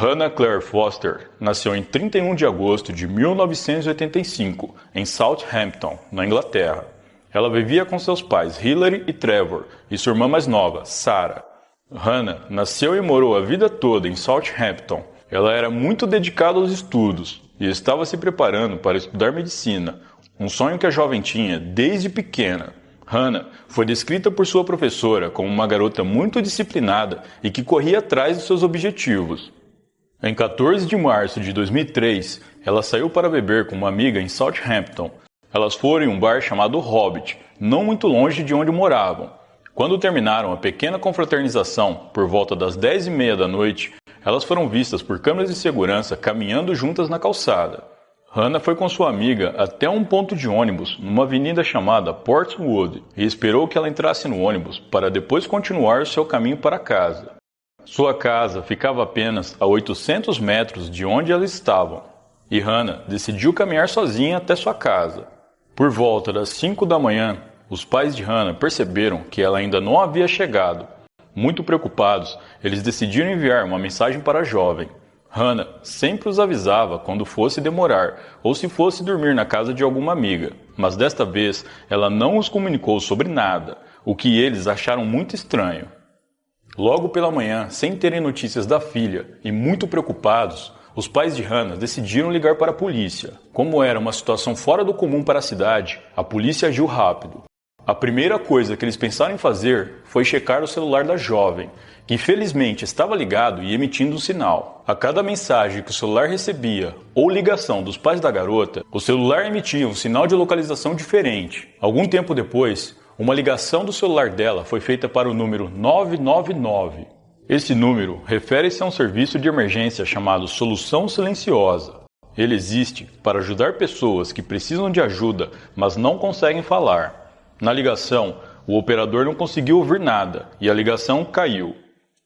Hannah Claire Foster nasceu em 31 de agosto de 1985, em Southampton, na Inglaterra. Ela vivia com seus pais Hilary e Trevor e sua irmã mais nova, Sarah. Hannah nasceu e morou a vida toda em Southampton. Ela era muito dedicada aos estudos e estava se preparando para estudar medicina, um sonho que a jovem tinha desde pequena. Hannah foi descrita por sua professora como uma garota muito disciplinada e que corria atrás de seus objetivos. Em 14 de março de 2003, ela saiu para beber com uma amiga em Southampton. Elas foram em um bar chamado Hobbit, não muito longe de onde moravam. Quando terminaram a pequena confraternização, por volta das 10h30 da noite, elas foram vistas por câmeras de segurança caminhando juntas na calçada. Hannah foi com sua amiga até um ponto de ônibus, numa avenida chamada Portswood, e esperou que ela entrasse no ônibus para depois continuar seu caminho para casa. Sua casa ficava apenas a 800 metros de onde elas estavam, e Hannah decidiu caminhar sozinha até sua casa. Por volta das 5 da manhã, os pais de Hannah perceberam que ela ainda não havia chegado. Muito preocupados, eles decidiram enviar uma mensagem para a jovem. Hannah sempre os avisava quando fosse demorar ou se fosse dormir na casa de alguma amiga, mas desta vez ela não os comunicou sobre nada, o que eles acharam muito estranho. Logo pela manhã, sem terem notícias da filha e muito preocupados, os pais de Hannah decidiram ligar para a polícia. Como era uma situação fora do comum para a cidade, a polícia agiu rápido. A primeira coisa que eles pensaram em fazer foi checar o celular da jovem, que infelizmente estava ligado e emitindo um sinal. A cada mensagem que o celular recebia ou ligação dos pais da garota, o celular emitia um sinal de localização diferente. Algum tempo depois, uma ligação do celular dela foi feita para o número 999. Esse número refere-se a um serviço de emergência chamado Solução Silenciosa. Ele existe para ajudar pessoas que precisam de ajuda, mas não conseguem falar. Na ligação, o operador não conseguiu ouvir nada e a ligação caiu.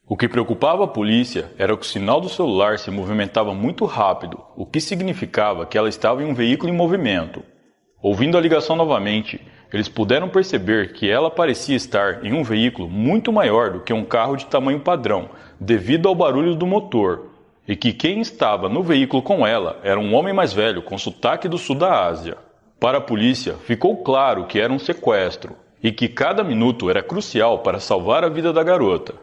O que preocupava a polícia era que o sinal do celular se movimentava muito rápido, o que significava que ela estava em um veículo em movimento. Ouvindo a ligação novamente, eles puderam perceber que ela parecia estar em um veículo muito maior do que um carro de tamanho padrão, devido ao barulho do motor, e que quem estava no veículo com ela era um homem mais velho com sotaque do sul da Ásia. Para a polícia, ficou claro que era um sequestro, e que cada minuto era crucial para salvar a vida da garota.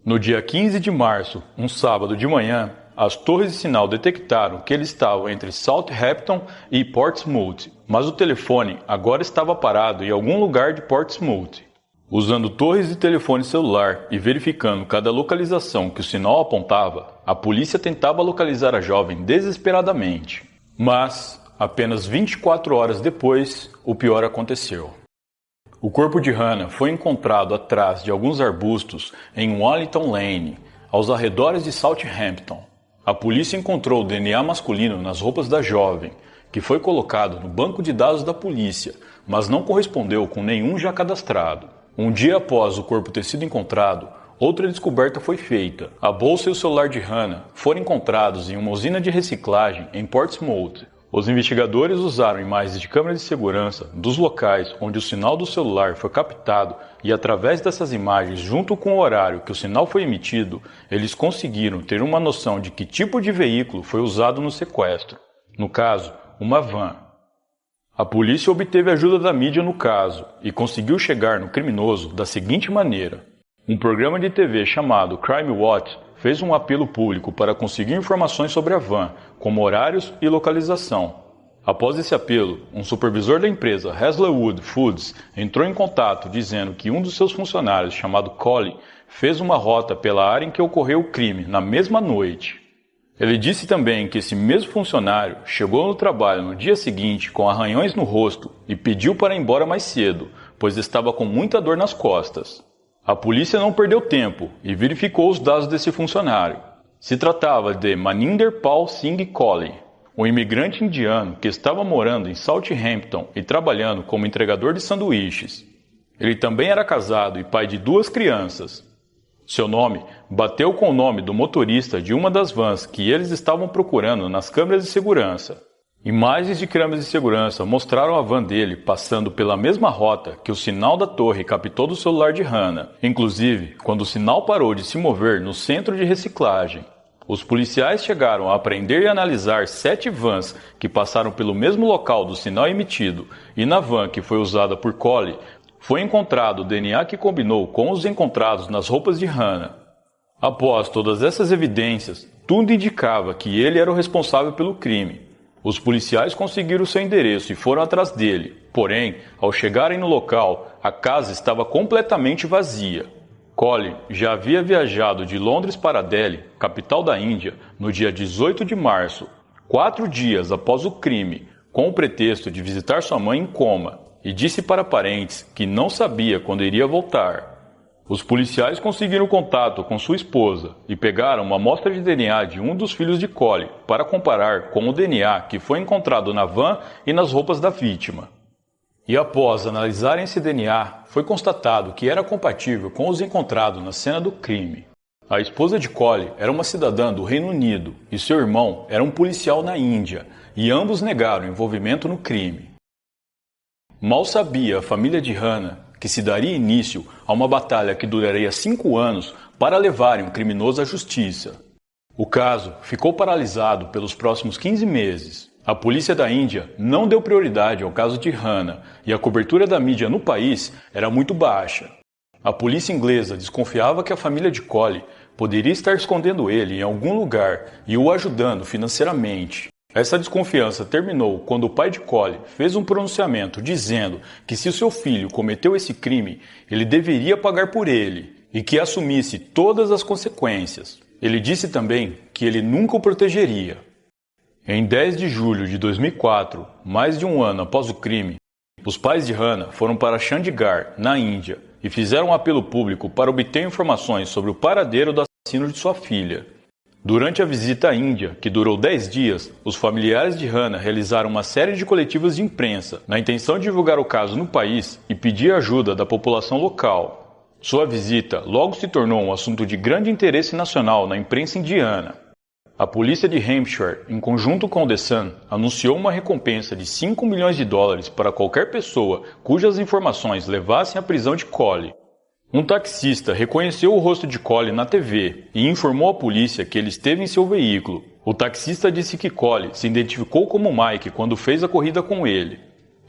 No dia 15 de março, um sábado de manhã, as torres de sinal detectaram que eles estavam entre Southampton e Portsmouth, mas o telefone agora estava parado em algum lugar de Portsmouth. Usando torres de telefone celular e verificando cada localização que o sinal apontava, a polícia tentava localizar a jovem desesperadamente. Mas, apenas 24 horas depois, o pior aconteceu. O corpo de Hannah foi encontrado atrás de alguns arbustos em Wallington Lane, aos arredores de Southampton. A polícia encontrou o DNA masculino nas roupas da jovem, que foi colocado no banco de dados da polícia, mas não correspondeu com nenhum já cadastrado. Um dia após o corpo ter sido encontrado, outra descoberta foi feita. A bolsa e o celular de Hannah foram encontrados em uma usina de reciclagem em Portsmouth. Os investigadores usaram imagens de câmeras de segurança dos locais onde o sinal do celular foi captado e, através dessas imagens, junto com o horário que o sinal foi emitido, eles conseguiram ter uma noção de que tipo de veículo foi usado no sequestro. No caso, uma van. A polícia obteve ajuda da mídia no caso e conseguiu chegar no criminoso da seguinte maneira. Um programa de TV chamado Crime Watch fez um apelo público para conseguir informações sobre a van, como horários e localização. Após esse apelo, um supervisor da empresa Hazelwood Foods entrou em contato dizendo que um dos seus funcionários, chamado Collie, fez uma rota pela área em que ocorreu o crime na mesma noite. Ele disse também que esse mesmo funcionário chegou no trabalho no dia seguinte com arranhões no rosto e pediu para ir embora mais cedo, pois estava com muita dor nas costas. A polícia não perdeu tempo e verificou os dados desse funcionário. Se tratava de Maninder Pal Singh Collie, um imigrante indiano que estava morando em Southampton e trabalhando como entregador de sanduíches. Ele também era casado e pai de 2 crianças. Seu nome bateu com o nome do motorista de uma das vans que eles estavam procurando nas câmeras de segurança. Imagens de câmeras de segurança mostraram a van dele passando pela mesma rota que o sinal da torre captou do celular de Hannah, inclusive quando o sinal parou de se mover no centro de reciclagem. Os policiais chegaram a apreender e analisar 7 vans que passaram pelo mesmo local do sinal emitido, e na van que foi usada por Cole, foi encontrado o DNA que combinou com os encontrados nas roupas de Hannah. Após todas essas evidências, tudo indicava que ele era o responsável pelo crime. Os policiais conseguiram seu endereço e foram atrás dele, porém, ao chegarem no local, a casa estava completamente vazia. Cole já havia viajado de Londres para Delhi, capital da Índia, no dia 18 de março, 4 dias após o crime, com o pretexto de visitar sua mãe em coma, e disse para parentes que não sabia quando iria voltar. Os policiais conseguiram contato com sua esposa e pegaram uma amostra de DNA de um dos filhos de Cole para comparar com o DNA que foi encontrado na van e nas roupas da vítima. E após analisarem esse DNA, foi constatado que era compatível com os encontrados na cena do crime. A esposa de Cole era uma cidadã do Reino Unido e seu irmão era um policial na Índia, e ambos negaram envolvimento no crime. Mal sabia a família de Hannah que se daria início a uma batalha que duraria 5 anos para levarem um criminoso à justiça. O caso ficou paralisado pelos próximos 15 meses. A polícia da Índia não deu prioridade ao caso de Hannah e a cobertura da mídia no país era muito baixa. A polícia inglesa desconfiava que a família de Cole poderia estar escondendo ele em algum lugar e o ajudando financeiramente. Essa desconfiança terminou quando o pai de Cole fez um pronunciamento dizendo que se o seu filho cometeu esse crime, ele deveria pagar por ele e que assumisse todas as consequências. Ele disse também que ele nunca o protegeria. Em 10 de julho de 2004, mais de um ano após o crime, os pais de Hannah foram para Chandigarh, na Índia, e fizeram um apelo público para obter informações sobre o paradeiro do assassino de sua filha. Durante a visita à Índia, que durou 10 dias, os familiares de Hannah realizaram uma série de coletivas de imprensa, na intenção de divulgar o caso no país e pedir ajuda da população local. Sua visita logo se tornou um assunto de grande interesse nacional na imprensa indiana. A polícia de Hampshire, em conjunto com o The Sun, anunciou uma recompensa de $5 milhões para qualquer pessoa cujas informações levassem à prisão de Cole. Um taxista reconheceu o rosto de Cole na TV e informou à polícia que ele esteve em seu veículo. O taxista disse que Cole se identificou como Mike quando fez a corrida com ele.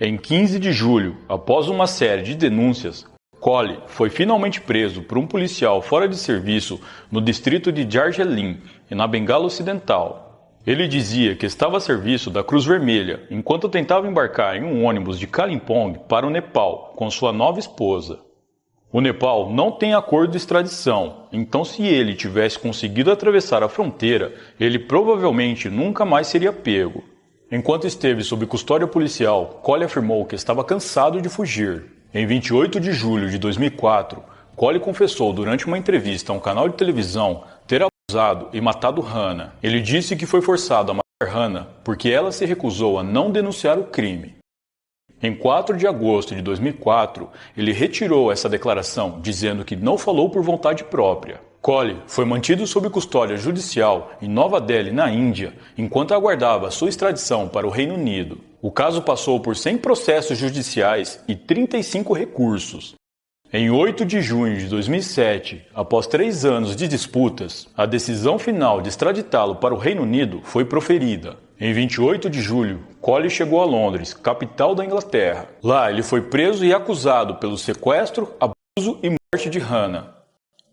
Em 15 de julho, após uma série de denúncias, Cole foi finalmente preso por um policial fora de serviço no distrito de Darjeeling, na Bengala Ocidental. Ele dizia que estava a serviço da Cruz Vermelha enquanto tentava embarcar em um ônibus de Kalimpong para o Nepal com sua nova esposa. O Nepal não tem acordo de extradição, então se ele tivesse conseguido atravessar a fronteira, ele provavelmente nunca mais seria pego. Enquanto esteve sob custódia policial, Cole afirmou que estava cansado de fugir. Em 28 de julho de 2004, Cole confessou durante uma entrevista a um canal de televisão ter abusado e matado Hannah. Ele disse que foi forçado a matar Hannah porque ela se recusou a não denunciar o crime. Em 4 de agosto de 2004, ele retirou essa declaração, dizendo que não falou por vontade própria. Cole foi mantido sob custódia judicial em Nova Delhi, na Índia, enquanto aguardava sua extradição para o Reino Unido. O caso passou por 100 processos judiciais e 35 recursos. Em 8 de junho de 2007, após 3 anos de disputas, a decisão final de extraditá-lo para o Reino Unido foi proferida. Em 28 de julho, Cole chegou a Londres, capital da Inglaterra. Lá, ele foi preso e acusado pelo sequestro, abuso e morte de Hannah.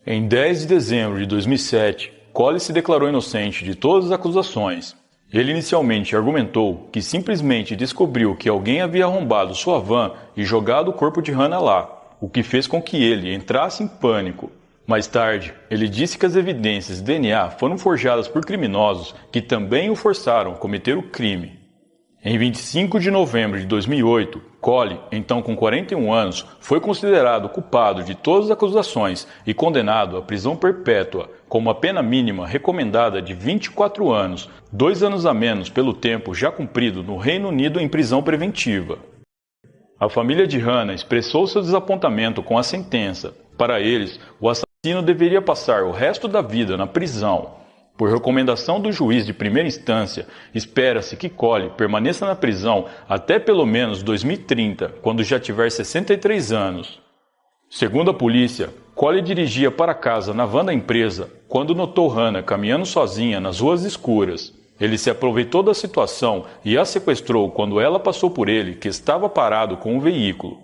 Em 10 de dezembro de 2007, Cole se declarou inocente de todas as acusações. Ele inicialmente argumentou que simplesmente descobriu que alguém havia arrombado sua van e jogado o corpo de Hannah lá, o que fez com que ele entrasse em pânico. Mais tarde, ele disse que as evidências de DNA foram forjadas por criminosos que também o forçaram a cometer o crime. Em 25 de novembro de 2008, Cole, então com 41 anos, foi considerado culpado de todas as acusações e condenado à prisão perpétua, com uma pena mínima recomendada de 24 anos, 2 anos a menos pelo tempo já cumprido no Reino Unido em prisão preventiva. A família de Hannah expressou seu desapontamento com a sentença. Para eles, o assassino deveria passar o resto da vida na prisão. Por recomendação do juiz de primeira instância, espera-se que Cole permaneça na prisão até pelo menos 2030, quando já tiver 63 anos. Segundo a polícia, Cole dirigia para casa na van da empresa quando notou Hannah caminhando sozinha nas ruas escuras. Ele se aproveitou da situação e a sequestrou quando ela passou por ele, que estava parado com o veículo.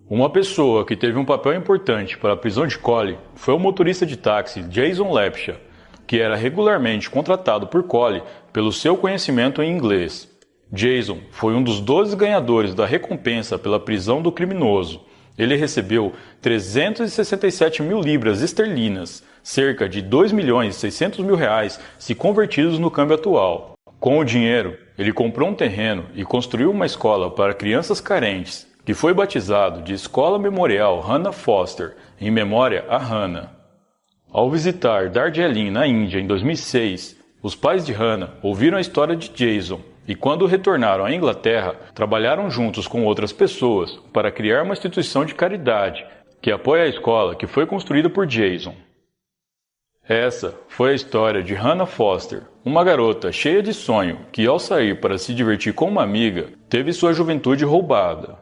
Uma pessoa que teve um papel importante para a prisão de Cole foi o motorista de táxi Jason Lepcha, que era regularmente contratado por Cole pelo seu conhecimento em inglês. Jason foi um dos 12 ganhadores da recompensa pela prisão do criminoso. Ele recebeu 367 mil libras esterlinas, cerca de 2.600.000 reais se convertidos no câmbio atual. Com o dinheiro, ele comprou um terreno e construiu uma escola para crianças carentes, que foi batizado de Escola Memorial Hannah Foster, em memória a Hannah. Ao visitar Darjeeling, na Índia, em 2006, os pais de Hannah ouviram a história de Jason e, quando retornaram à Inglaterra, trabalharam juntos com outras pessoas para criar uma instituição de caridade que apoia a escola que foi construída por Jason. Essa foi a história de Hannah Foster, uma garota cheia de sonho que, ao sair para se divertir com uma amiga, teve sua juventude roubada.